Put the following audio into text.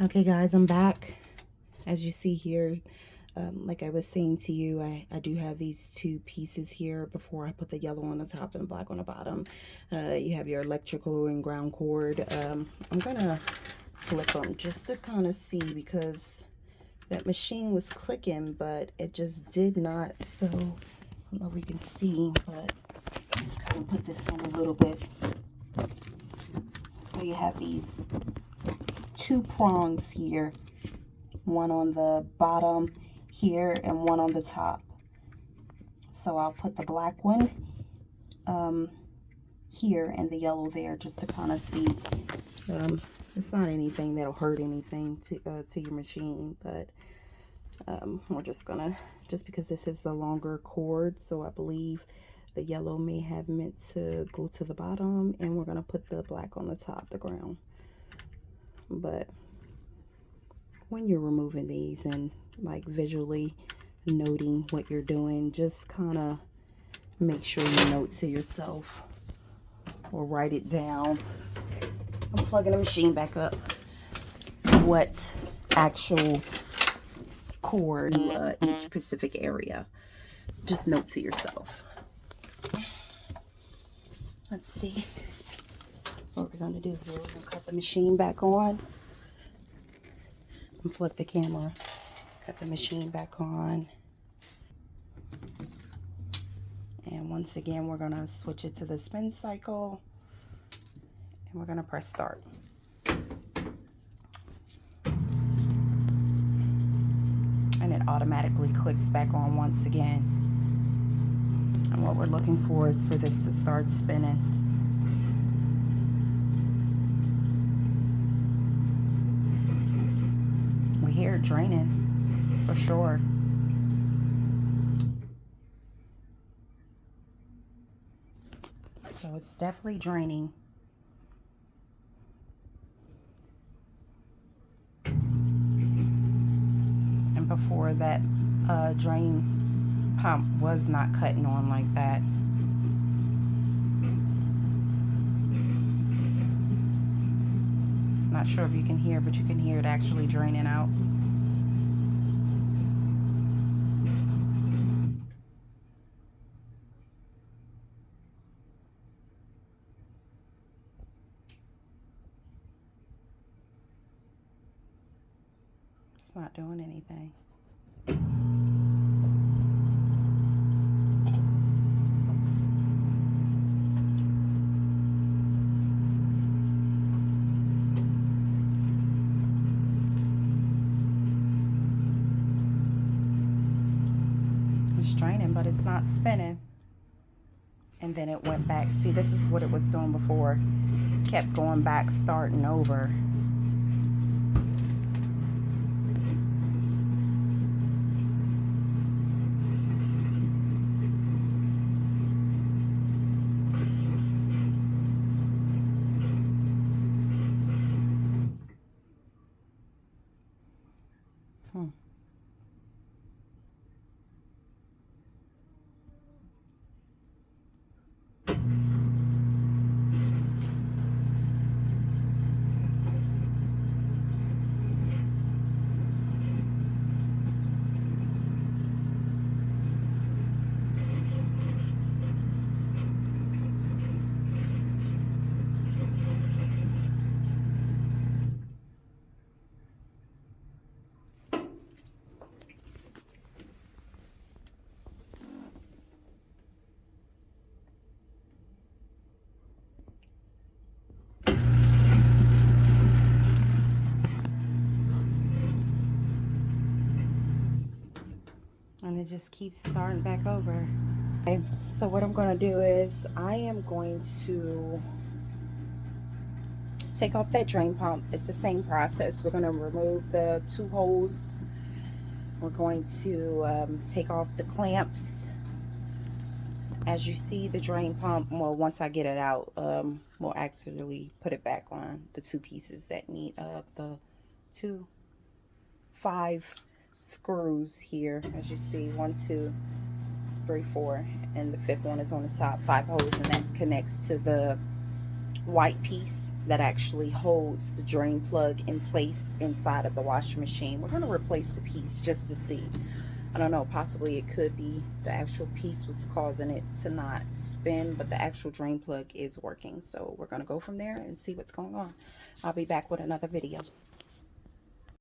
Okay guys, I'm back. As you see here, like I was saying to you, I do have these two pieces here before I put the yellow on the top and black on the bottom. You have your electrical and ground cord. I'm gonna flip them just to kind of see, because that machine was clicking but it just did not. So I don't know if we can see, but let's kind of put this in a little bit. So you have these two prongs here, one on the bottom here and one on the top. So I'll put the black one here and the yellow there, just to kind of see. It's not anything that'll hurt anything to your machine, but we're just gonna, just because this is the longer cord, so I believe the yellow may have meant to go to the bottom, and we're gonna put the black on the top, the ground. But when you're removing these and like visually noting what you're doing, just kind of make sure you note to yourself or write it down. I'm plugging the machine back up. What actual cord each specific area. Just note to yourself. Let's see what we're going to do here. We're going to cut the machine back on and flip the camera. Cut the machine back on. And once again, we're going to switch it to the spin cycle. And we're going to press start. And it automatically clicks back on once again. And what we're looking for is for this to start spinning. We hear it draining, for sure. So it's definitely draining. And before that drain pump was not cutting on like that. Not sure if you can hear, but you can hear it actually draining out. It's not doing anything. It's draining, but it's not spinning. And then it went back. See, this is what it was doing before. Kept going back, starting over. And it just keeps starting back over. Okay, so what I'm going to do is I am going to take off that drain pump. It's the same process. We're going to remove the two holes. We're going to take off the clamps. As you see, the drain pump, well, once I get it out, we'll actually put it back on the two pieces that need the 5 screws here. As you see, 1, 2, 3, 4, and the 5th one is on the top. 5 holes, and that connects to the white piece that actually holds the drain plug in place inside of the washing machine. We're going to replace the piece just to see. I don't know, possibly it could be the actual piece was causing it to not spin, but the actual drain plug is working. So we're going to go from there and see what's going on. I'll be back with another video.